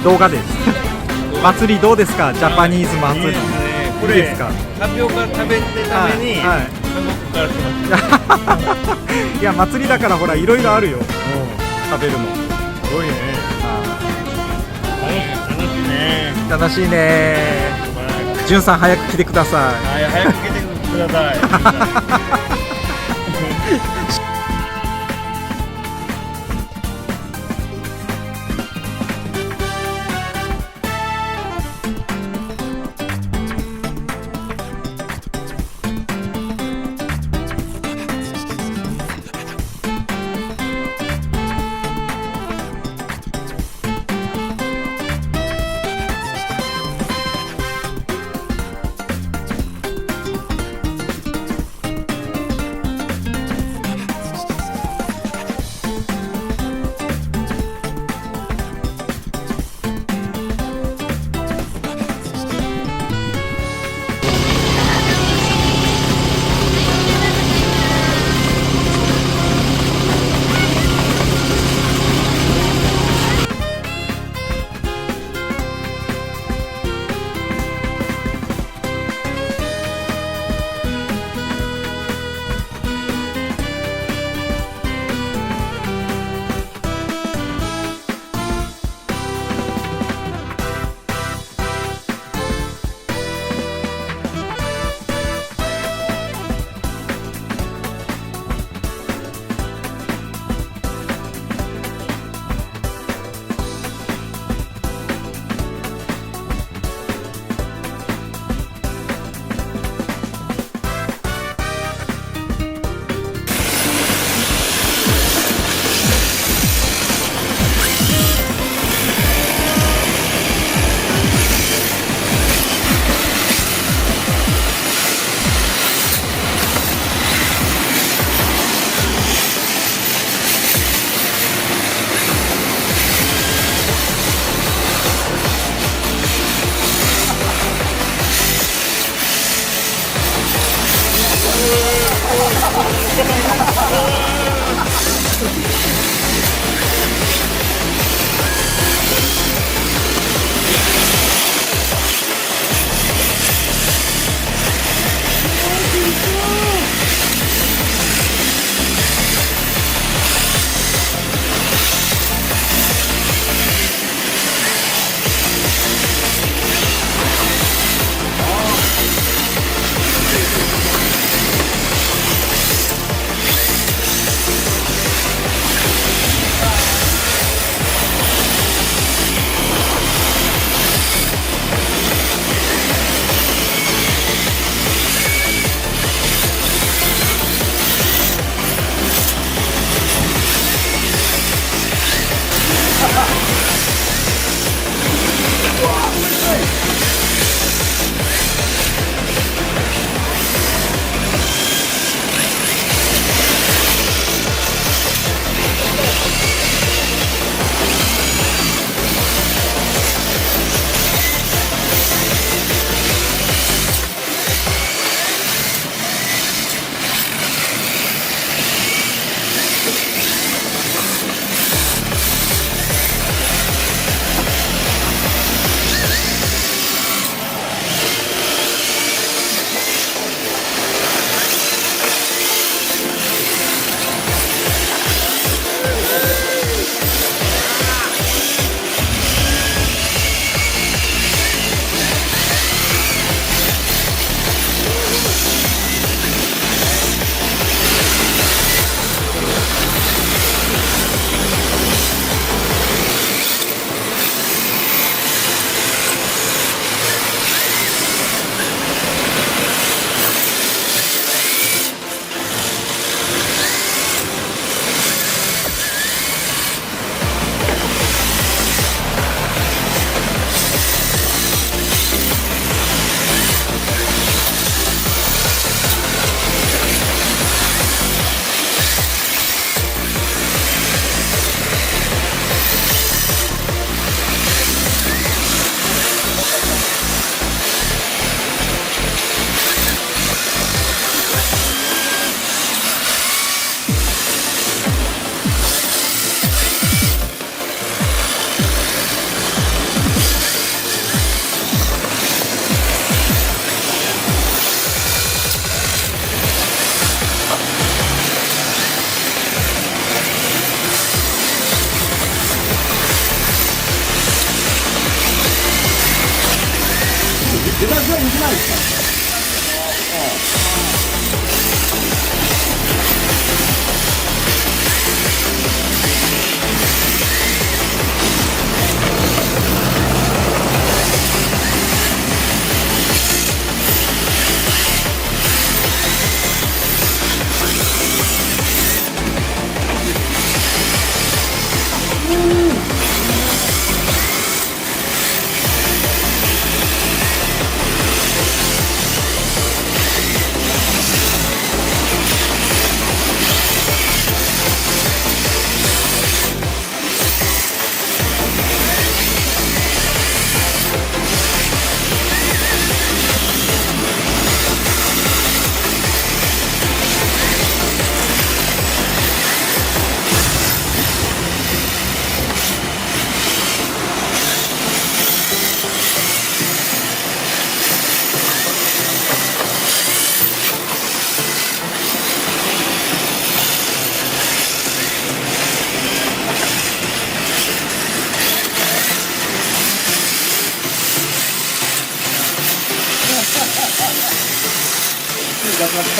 動画です。祭りどうですか？ジャパニーズ祭り。いいですね。これいいですか？タピオカ食べるためにはい韓国から来まいや祭りだからほらいろいろあるよ。食べるの。す。すごいね。楽しいね。楽しいね。じゅんさん早く来てください。はい、早く来てください。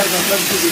い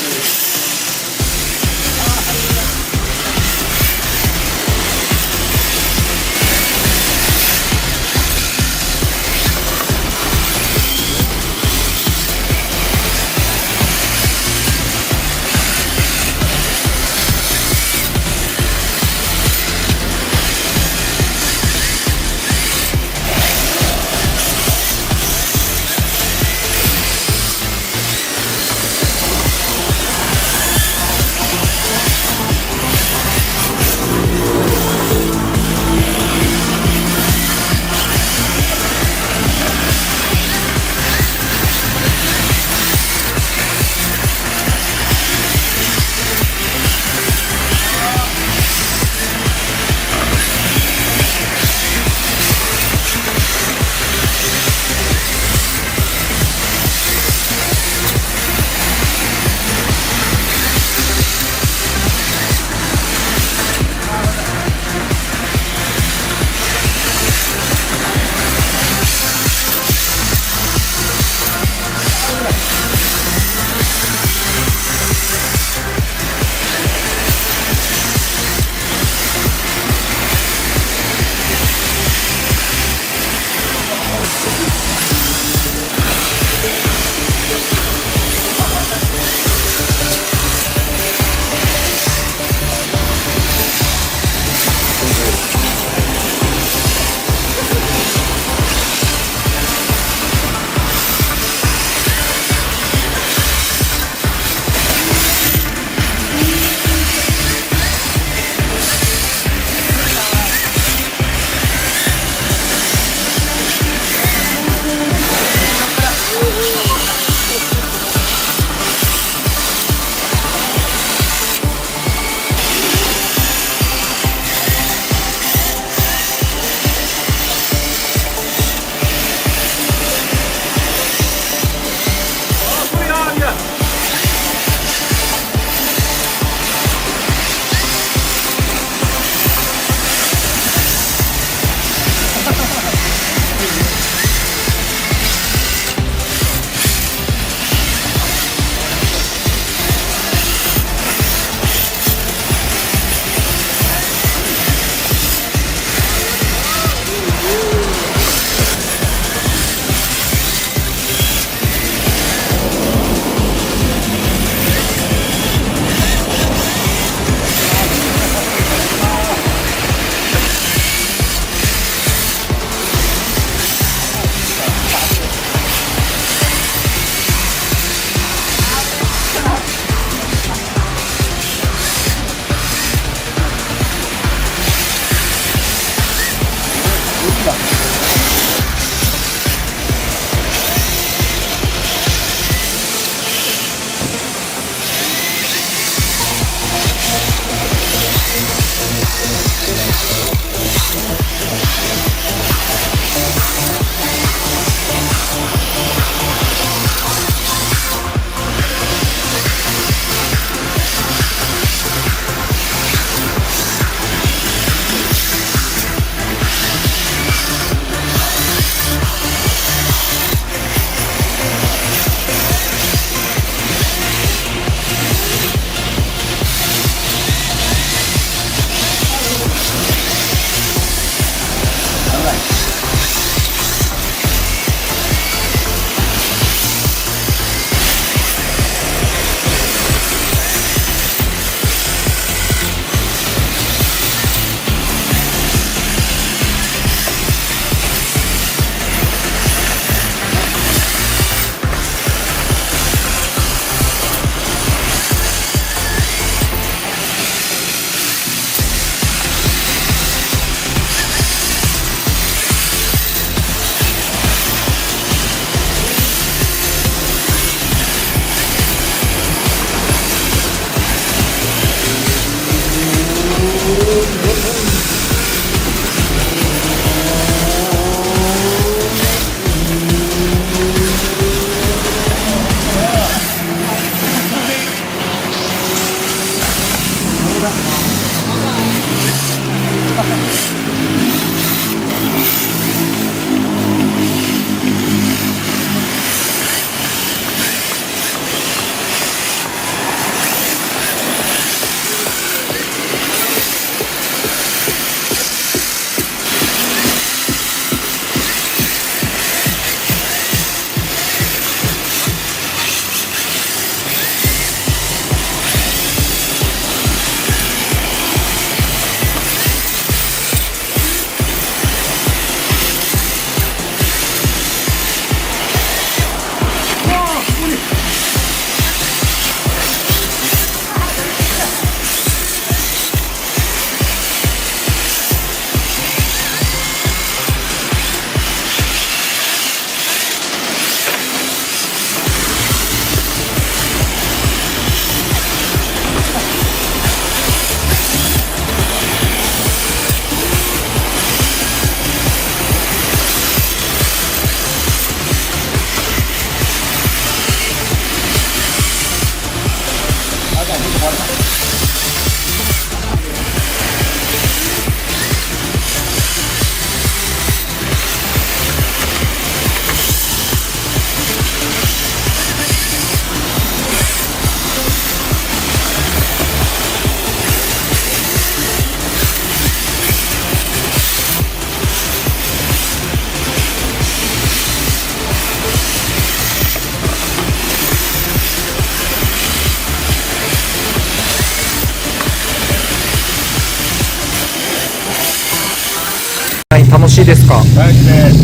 楽しいですか？大事です。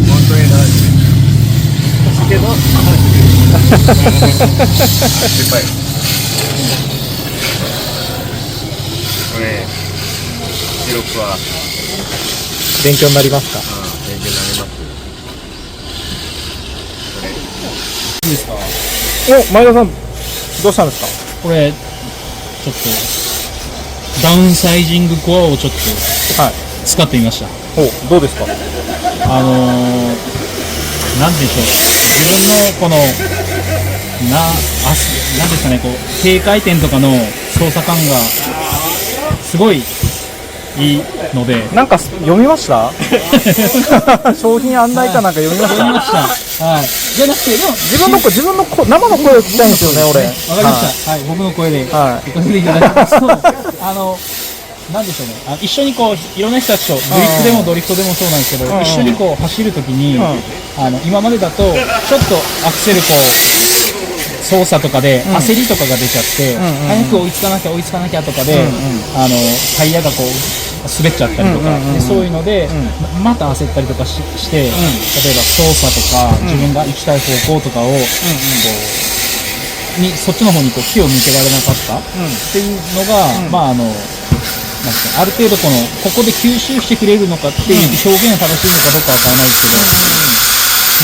本当に大事です。けど、失敗。これ、記録は勉強になりますか？勉強になります。いいですか？お、前田さん、どうしたんですか？これ、ちょっと、ダウンサイジングコアをちょっとはい。使ってみました。どうですか？なんでしょう。自分のこの、なんですかね、こう、低回転とかの操作感が、すごいいいので。なんか読みました？商品案内かなんか読みました？読みました。はい。じゃなくて、でも、自分の生の声を聞きたいんですよね、俺。わかりました。はい。僕の声で、はい聞かせていただきますと、なんでしょうね。一緒にこう、いろんな人たちと、ドリフトでもドリフトでもそうなんですけど、一緒にこう、走るときに、今までだと、ちょっとアクセルこう、操作とかで焦りとかが出ちゃって、早く追いつかなきゃとかで、タイヤがこう、滑っちゃったりとか、でそういうので、また焦ったりとかして、例えば操作とか、自分が行きたい方向とかを、そっちの方にこう気を向けられなかったっていうのが、なんかある程度ここで吸収してくれるのかっていう表現が正しいのかどうかわからないです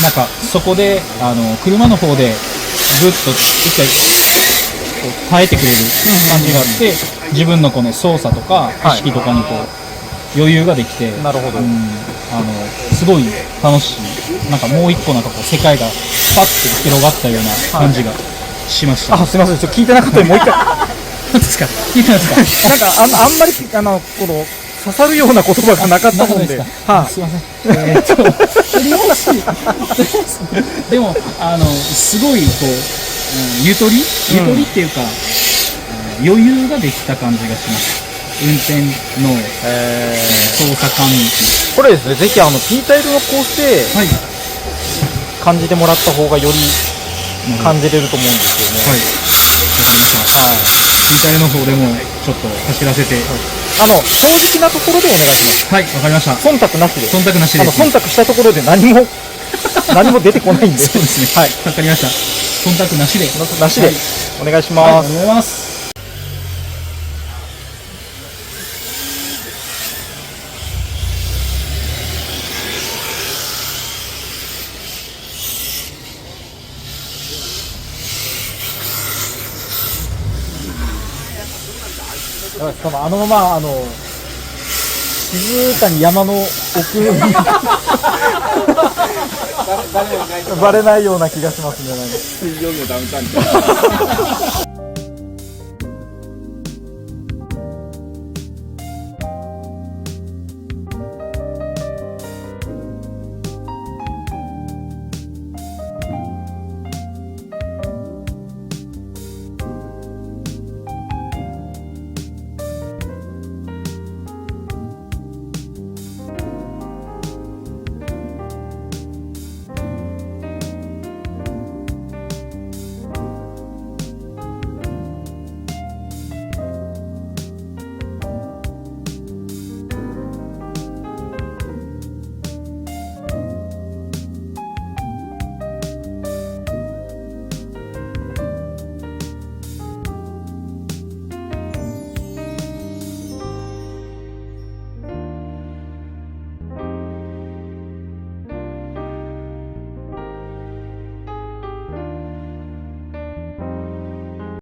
けど、なんかそこで車の方でぐっと一回こう耐えてくれる感じがあって、自分のこの操作とか意識とかにこう余裕ができて、なるほど。すごい楽しい。なんかもう一個なんかこう世界がパッて広がったような感じがしました。あ、すみません、ちょっと聞いてなかったんで、もう一回。何ですか？聞いてますか？なんかあんまりこの刺さるような言葉がなかったもんで、すいません。とりあえずでもすごいこうゆとりっていうか、余裕ができた感じがします。運転の操作感。これですね、ぜひPタイルの構成感じてもらった方がより感じれると思うんですよね。はい。わかりました。はい。Pタイルの方でもちょっと走らせて。正直なところでお願いします。はい、わかりました。忖度なしで。忖度なしです。忖度したところで何も出てこないんで。そうですね。はい。わかりました。忖度なしで。なしで、お願いします。はい、お願いします。あのまま静かに山の奥にバレないような気がしますね。水曜日のダウンタウン